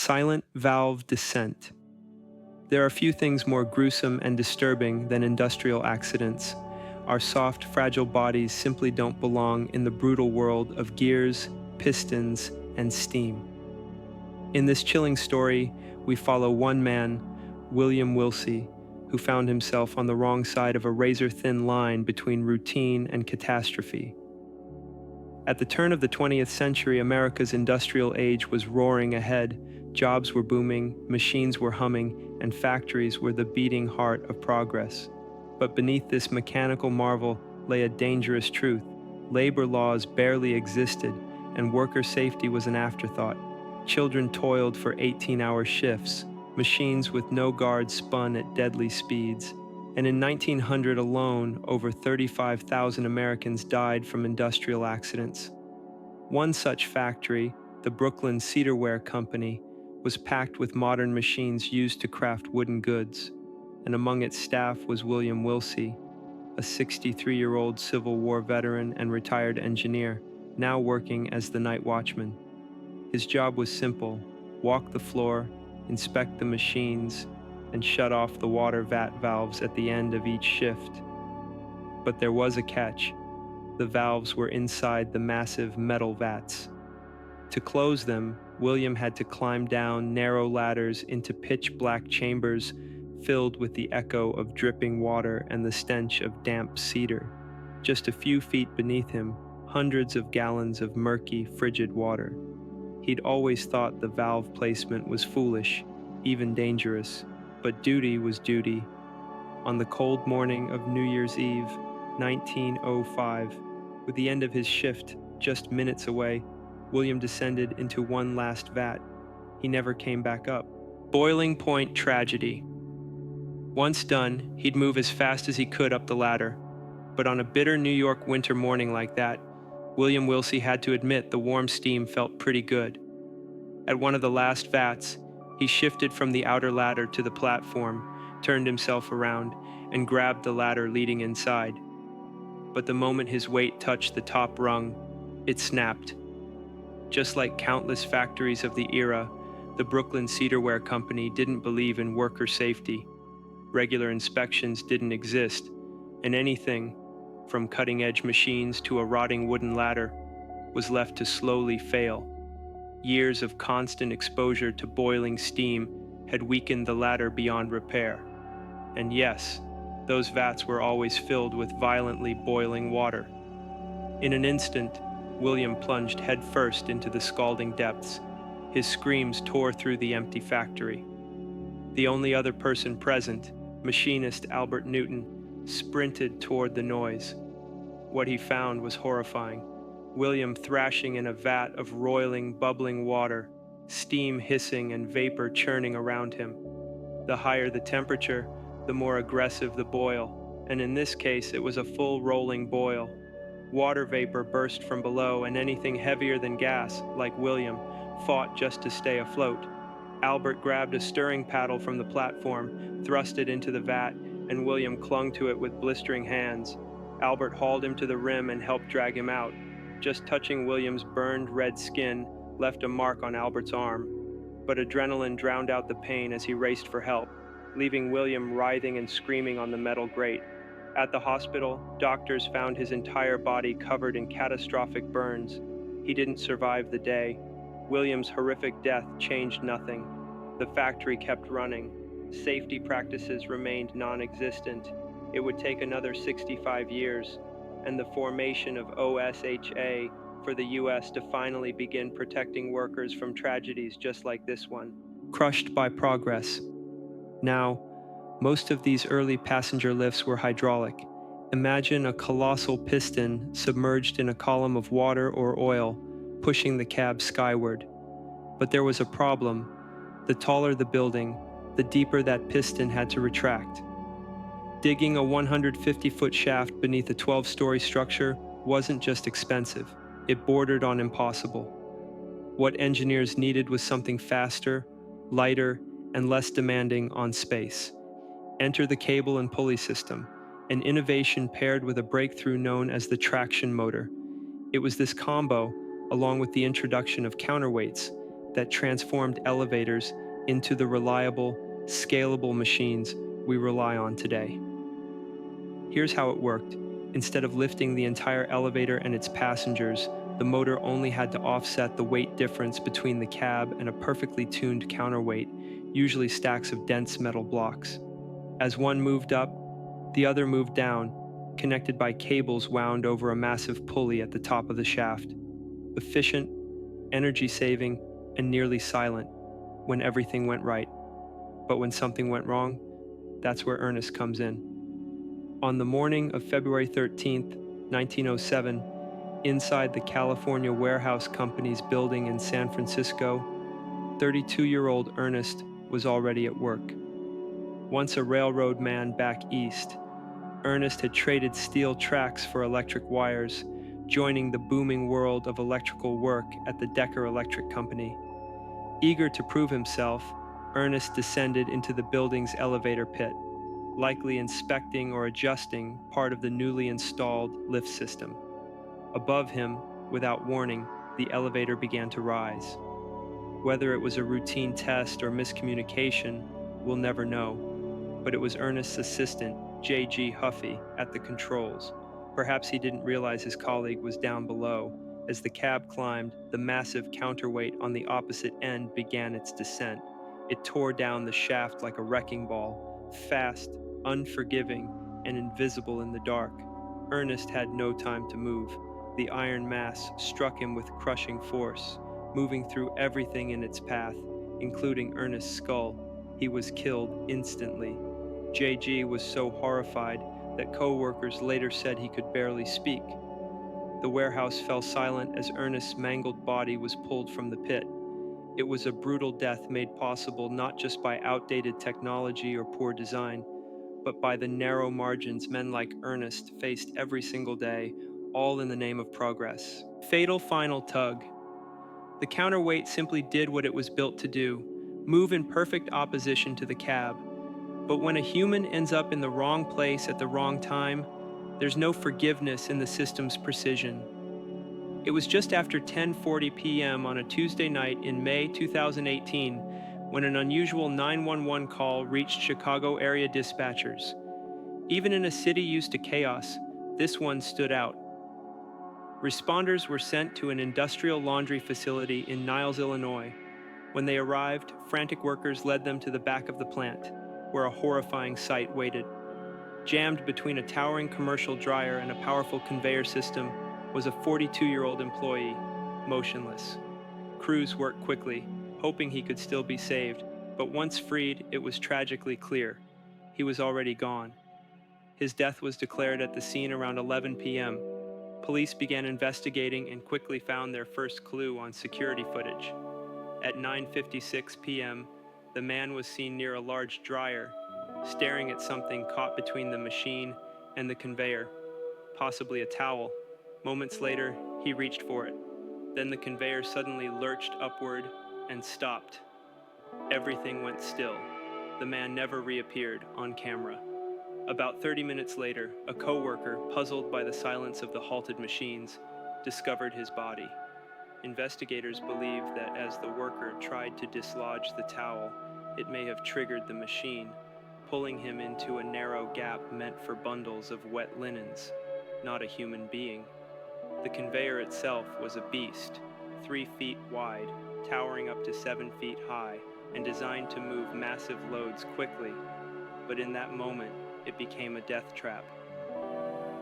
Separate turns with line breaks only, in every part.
Silent valve descent. There are few things more gruesome and disturbing than industrial accidents. Our soft, fragile bodies simply don't belong in the brutal world of gears, pistons, and steam. In this chilling story, we follow one man, William Wilsey, who found himself on the wrong side of a razor-thin line between routine and catastrophe. At the turn of the 20th century, America's industrial age was roaring ahead. Jobs were booming, machines were humming, and factories were the beating heart of progress. But beneath this mechanical marvel lay a dangerous truth. Labor laws barely existed, and worker safety was an afterthought. Children toiled for 18-hour shifts. Machines with no guards spun at deadly speeds. And in 1900 alone, over 35,000 Americans died from industrial accidents. One such factory, the Brooklyn Cedarware Company, was packed with modern machines used to craft wooden goods, and among its staff was William Wilsey, a 63-year-old Civil War veteran and retired engineer, now working as the night watchman. His job was simple: walk the floor, inspect the machines, and shut off the water vat valves at the end of each shift. But there was a catch. The valves were inside the massive metal vats. To close them, William had to climb down narrow ladders into pitch-black chambers filled with the echo of dripping water and the stench of damp cedar. Just a few feet beneath him, hundreds of gallons of murky, frigid water. He'd always thought the valve placement was foolish, even dangerous, but duty was duty. On the cold morning of New Year's Eve, 1905, with the end of his shift just minutes away, William descended into one last vat. He never came back up. Boiling point tragedy. Once done, he'd move as fast as he could up the ladder. But on a bitter New York winter morning like that, William Wilsey had to admit the warm steam felt pretty good. At one of the last vats, he shifted from the outer ladder to the platform, turned himself around, and grabbed the ladder leading inside. But the moment his weight touched the top rung, it snapped. Just like countless factories of the era, the Brooklyn Cedarware Company didn't believe in worker safety. Regular inspections didn't exist, and anything, from cutting-edge machines to a rotting wooden ladder, was left to slowly fail. Years of constant exposure to boiling steam had weakened the ladder beyond repair. And yes, those vats were always filled with violently boiling water. In an instant, William plunged headfirst into the scalding depths. His screams tore through the empty factory. The only other person present, machinist Albert Newton, sprinted toward the noise. What he found was horrifying. William thrashing in a vat of roiling, bubbling water, steam hissing and vapor churning around him. The higher the temperature, the more aggressive the boil, and in this case it was a full rolling boil. Water vapor burst from below, and anything heavier than gas, like William, fought just to stay afloat. Albert grabbed a stirring paddle from the platform, thrust it into the vat, and William clung to it with blistering hands. Albert hauled him to the rim and helped drag him out. Just touching William's burned red skin left a mark on Albert's arm, but adrenaline drowned out the pain as he raced for help, leaving William writhing and screaming on the metal grate. At the hospital, doctors found his entire body covered in catastrophic burns. He didn't survive the day. William's horrific death changed nothing. The factory kept running. Safety practices remained non-existent. It would take another 65 years, and the formation of OSHA for the U.S. to finally begin protecting workers from tragedies just like this one. Crushed by progress. Now, most of these early passenger lifts were hydraulic. Imagine a colossal piston submerged in a column of water or oil, pushing the cab skyward. But there was a problem. The taller the building, the deeper that piston had to retract. Digging a 150-foot shaft beneath a 12-story structure wasn't just expensive, it bordered on impossible. What engineers needed was something faster, lighter, and less demanding on space. Enter the cable and pulley system, an innovation paired with a breakthrough known as the traction motor. It was this combo, along with the introduction of counterweights, that transformed elevators into the reliable, scalable machines we rely on today. Here's how it worked. Instead of lifting the entire elevator and its passengers, the motor only had to offset the weight difference between the cab and a perfectly tuned counterweight, usually stacks of dense metal blocks. As one moved up, the other moved down, connected by cables wound over a massive pulley at the top of the shaft. Efficient, energy-saving, and nearly silent when everything went right. But when something went wrong, that's where Ernest comes in. On the morning of February 13th, 1907, inside the California Warehouse Company's building in San Francisco, 32-year-old Ernest was already at work. Once a railroad man back east, Ernest had traded steel tracks for electric wires, joining the booming world of electrical work at the Decker Electric Company. Eager to prove himself, Ernest descended into the building's elevator pit, likely inspecting or adjusting part of the newly installed lift system. Above him, without warning, the elevator began to rise. Whether it was a routine test or miscommunication, we'll never know, but it was Ernest's assistant, J.G. Huffy, at the controls. Perhaps he didn't realize his colleague was down below. As the cab climbed, the massive counterweight on the opposite end began its descent. It tore down the shaft like a wrecking ball, fast, unforgiving, and invisible in the dark. Ernest had no time to move. The iron mass struck him with crushing force, moving through everything in its path, including Ernest's skull. He was killed instantly. JG was so horrified that co-workers later said he could barely speak. The warehouse fell silent as Ernest's mangled body was pulled from the pit. It was a brutal death made possible not just by outdated technology or poor design, but by the narrow margins men like Ernest faced every single day, all in the name of progress. Fatal final tug. The counterweight simply did what it was built to do, move in perfect opposition to the cab. But when a human ends up in the wrong place at the wrong time, there's no forgiveness in the system's precision. It was just after 10:40 p.m. on a Tuesday night in May 2018 when an unusual 911 call reached Chicago area dispatchers. Even in a city used to chaos, this one stood out. Responders were sent to an industrial laundry facility in Niles, Illinois. When they arrived, frantic workers led them to the back of the plant, where a horrifying sight waited. Jammed between a towering commercial dryer and a powerful conveyor system was a 42-year-old employee, motionless. Crews worked quickly, hoping he could still be saved, but once freed, it was tragically clear. He was already gone. His death was declared at the scene around 11 p.m. Police began investigating and quickly found their first clue on security footage. At 9:56 p.m., the man was seen near a large dryer, staring at something caught between the machine and the conveyor, possibly a towel. Moments later, he reached for it. Then the conveyor suddenly lurched upward and stopped. Everything went still. The man never reappeared on camera. About 30 minutes later, a co-worker, puzzled by the silence of the halted machines, discovered his body. Investigators believe that as the worker tried to dislodge the towel, it may have triggered the machine, pulling him into a narrow gap meant for bundles of wet linens, not a human being. The conveyor itself was a beast, 3 feet wide, towering up to 7 feet high, and designed to move massive loads quickly. But in that moment, it became a death trap.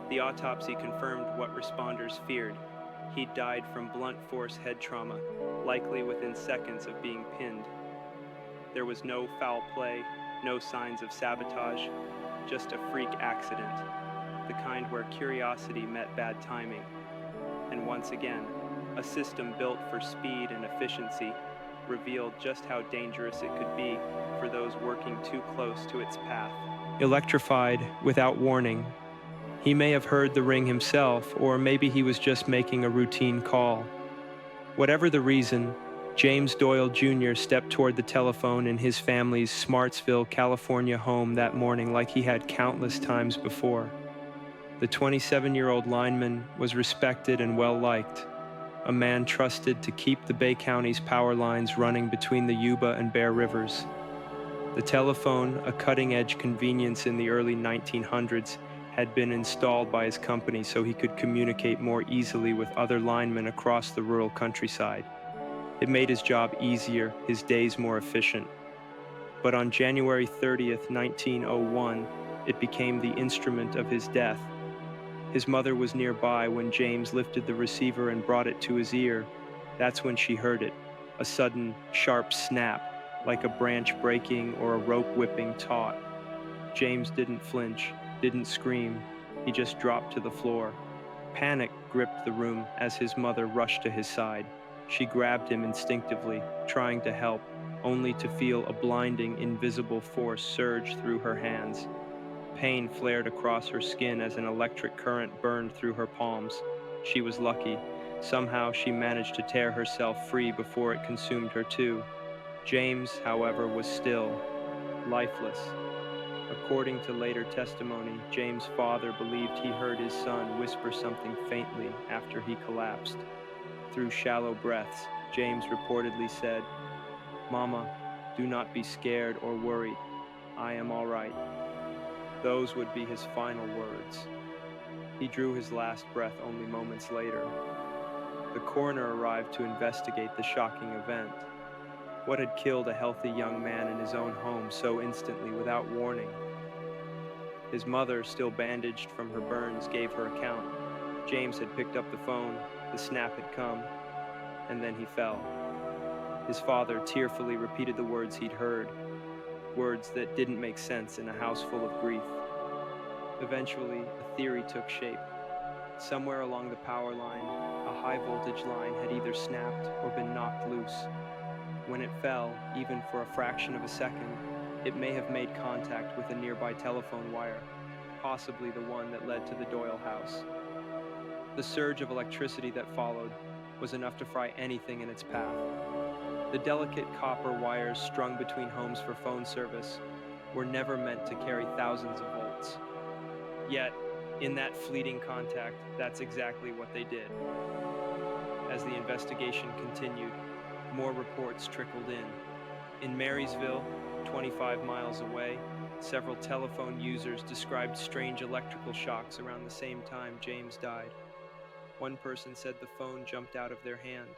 The autopsy confirmed what responders feared. He'd died from blunt force head trauma, likely within seconds of being pinned. There was no foul play, no signs of sabotage, just a freak accident, the kind where curiosity met bad timing. And once again, a system built for speed and efficiency revealed just how dangerous it could be for those working too close to its path. Electrified without warning, he may have heard the ring himself, or maybe he was just making a routine call. Whatever the reason, James Doyle Jr. stepped toward the telephone in his family's Smartsville, California home that morning like he had countless times before. The 27-year-old lineman was respected and well-liked. a man trusted to keep the Bay County's power lines running between the Yuba and Bear Rivers. The telephone, a cutting-edge convenience in the early 1900s, had been installed by his company so he could communicate more easily with other linemen across the rural countryside. It made his job easier, his days more efficient. But on January 30th, 1901, it became the instrument of his death. His mother was nearby when James lifted the receiver and brought it to his ear. That's when she heard it, a sudden, sharp snap, like a branch breaking or a rope whipping taut. James didn't flinch, didn't scream. He just dropped to the floor. Panic gripped the room as his mother rushed to his side. She grabbed him instinctively, trying to help, only to feel a blinding, invisible force surge through her hands. Pain flared across her skin as an electric current burned through her palms. She was lucky. Somehow she managed to tear herself free before it consumed her too. James, however, was still, lifeless. According to later testimony, James' father believed he heard his son whisper something faintly after he collapsed. Through shallow breaths, James reportedly said, "Mama, do not be scared or worried. I am all right." Those would be his final words. He drew his last breath only moments later. The coroner arrived to investigate the shocking event. What had killed a healthy young man in his own home so instantly without warning? His mother, still bandaged from her burns, gave her account. James had picked up the phone, the snap had come, and then he fell. His father tearfully repeated the words he'd heard, words that didn't make sense in a house full of grief. Eventually, a theory took shape. Somewhere along the power line, a high voltage line had either snapped or been knocked loose. When it fell, even for a fraction of a second, it may have made contact with a nearby telephone wire, possibly the one that led to the Doyle house. The surge of electricity that followed was enough to fry anything in its path. The delicate copper wires strung between homes for phone service were never meant to carry thousands of volts. Yet, in that fleeting contact, that's exactly what they did. As the investigation continued, more reports trickled in. In Marysville, 25 miles away, several telephone users described strange electrical shocks around the same time James died. One person said the phone jumped out of their hand.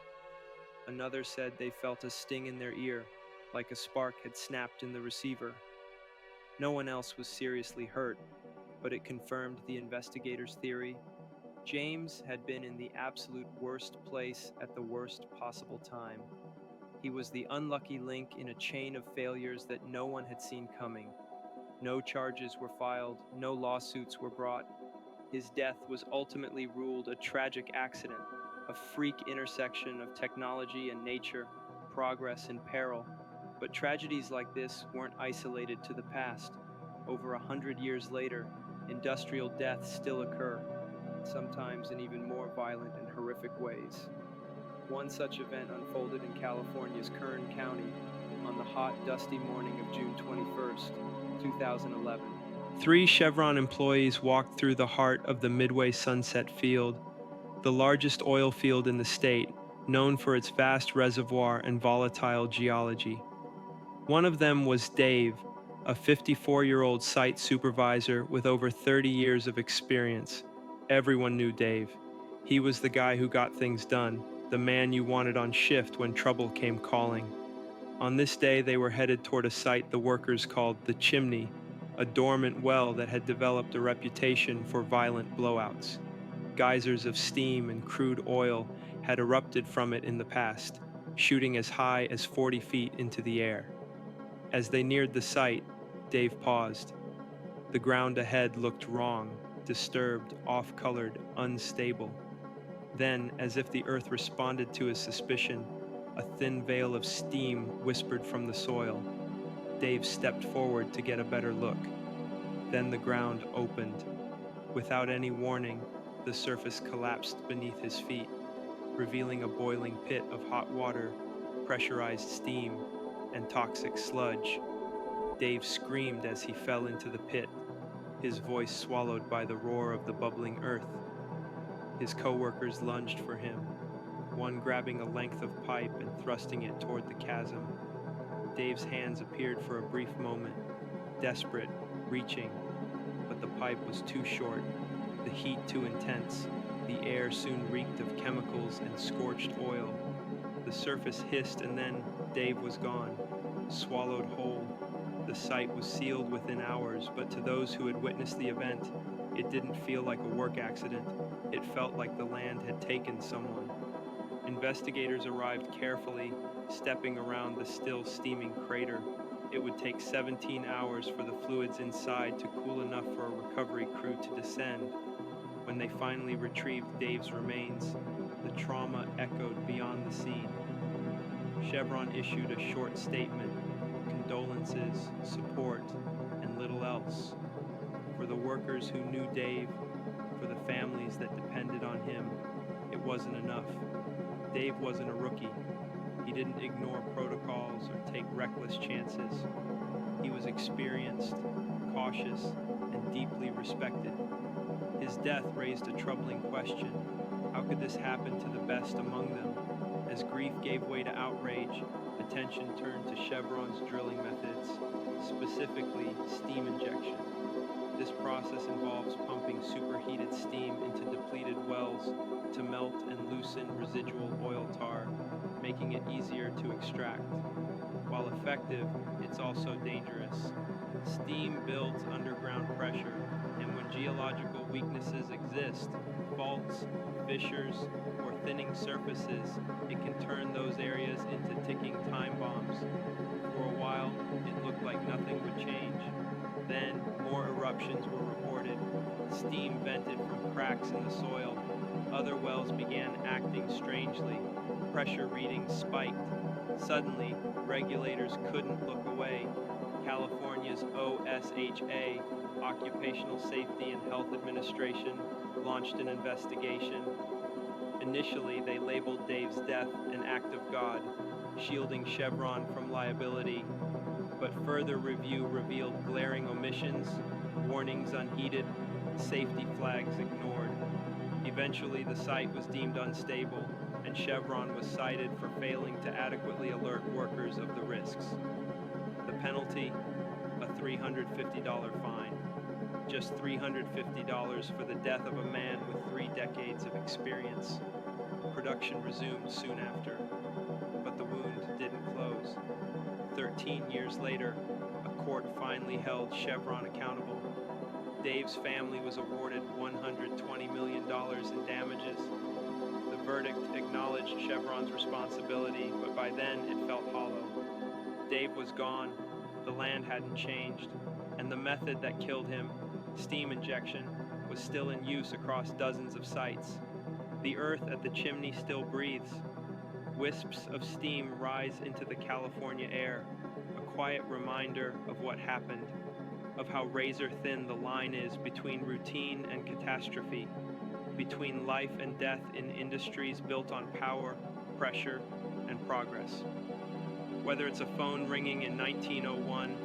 Another said they felt a sting in their ear, like a spark had snapped in the receiver. No one else was seriously hurt, but it confirmed the investigators' theory. James had been in the absolute worst place at the worst possible time. He was the unlucky link in a chain of failures that no one had seen coming. No charges were filed, no lawsuits were brought. His death was ultimately ruled a tragic accident, a freak intersection of technology and nature, progress and peril. But tragedies like this weren't isolated to the past. Over 100 years later, industrial deaths still occur, sometimes in even more violent and horrific ways. One such event unfolded in California's Kern County on the hot, dusty morning of June 21st, 2011. Three Chevron employees walked through the heart of the Midway Sunset Field, the largest oil field in the state, known for its vast reservoir and volatile geology. One of them was Dave, a 54-year-old site supervisor with over 30 years of experience. Everyone knew Dave. He was the guy who got things done, the man you wanted on shift when trouble came calling. On this day, they were headed toward a site the workers called the Chimney, a dormant well that had developed a reputation for violent blowouts. Geysers of steam and crude oil had erupted from it in the past, shooting as high as 40 feet into the air. As they neared the site, Dave paused. The ground ahead looked wrong, disturbed, off-colored, unstable. Then, as if the earth responded to his suspicion, a thin veil of steam whispered from the soil. Dave stepped forward to get a better look. Then the ground opened. Without any warning, the surface collapsed beneath his feet, revealing a boiling pit of hot water, pressurized steam, and toxic sludge. Dave screamed as he fell into the pit, his voice swallowed by the roar of the bubbling earth. His coworkers lunged for him. one grabbing a length of pipe and thrusting it toward the chasm. Dave's hands appeared for a brief moment, desperate, reaching, but the pipe was too short, the heat too intense. The air soon reeked of chemicals and scorched oil. The surface hissed and then Dave was gone, swallowed whole. The site was sealed within hours, but to those who had witnessed the event, it didn't feel like a work accident. It felt like the land had taken someone. Investigators arrived carefully, stepping around the still steaming crater. It would take 17 hours for the fluids inside to cool enough for a recovery crew to descend. When they finally retrieved Dave's remains, the trauma echoed beyond the scene. Chevron issued a short statement, condolences, support, and little else. For the workers who knew Dave, for the families that depended on him, it wasn't enough. Dave wasn't a rookie. He didn't ignore protocols or take reckless chances. He was experienced, cautious, and deeply respected. His death raised a troubling question. How could this happen to the best among them? As grief gave way to outrage, attention turned to Chevron's drilling methods, specifically steam injection. This process involves pumping superheated steam into depleted wells to melt and loosen residual oil tar, making it easier to extract. While effective, it's also dangerous. Steam builds underground pressure, and when geological weaknesses exist, faults, fissures, or thinning surfaces, it can turn those areas into ticking time bombs. For a while, it looked like nothing would change. Then, more eruptions were reported. Steam vented from cracks in the soil. Other wells began acting strangely. Pressure readings spiked. Suddenly, regulators couldn't look away. California's OSHA, Occupational Safety and Health Administration, launched an investigation. Initially, they labeled Dave's death an act of God, shielding Chevron from liability. But further review revealed glaring omissions, warnings unheeded, safety flags ignored. Eventually, the site was deemed unstable, and Chevron was cited for failing to adequately alert workers of the risks. The penalty? A $350 fine. Just $350 for the death of a man with 3 decades of experience. Production resumed soon after, but the wound didn't close. 13 years later, a court finally held Chevron accountable. Dave's family was awarded $120 million in damages. The verdict acknowledged Chevron's responsibility, but by then it felt hollow. Dave was gone, the land hadn't changed, and the method that killed him, steam injection, was still in use across dozens of sites. The earth at the chimney still breathes. Wisps of steam rise into the California air, a quiet reminder of what happened, of how razor-thin the line is between routine and catastrophe, between life and death in industries built on power, pressure, and progress. Whether it's a phone ringing in 1901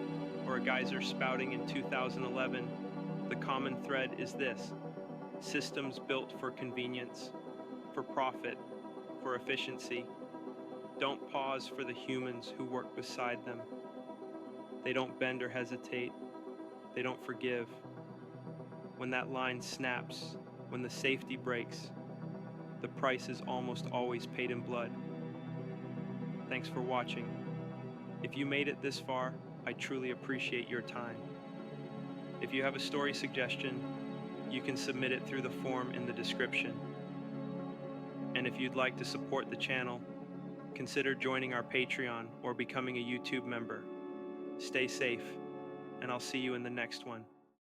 or a geyser spouting in 2011, the common thread is this: systems built for convenience, for profit, for efficiency, don't pause for the humans who work beside them. They don't bend or hesitate. They don't forgive. When that line snaps, when the safety breaks, the price is almost always paid in blood. Thanks for watching. If you made it this far, I truly appreciate your time. If you have a story suggestion, you can submit it through the form in the description. And if you'd like to support the channel, consider joining our Patreon or becoming a YouTube member. Stay safe, and I'll see you in the next one.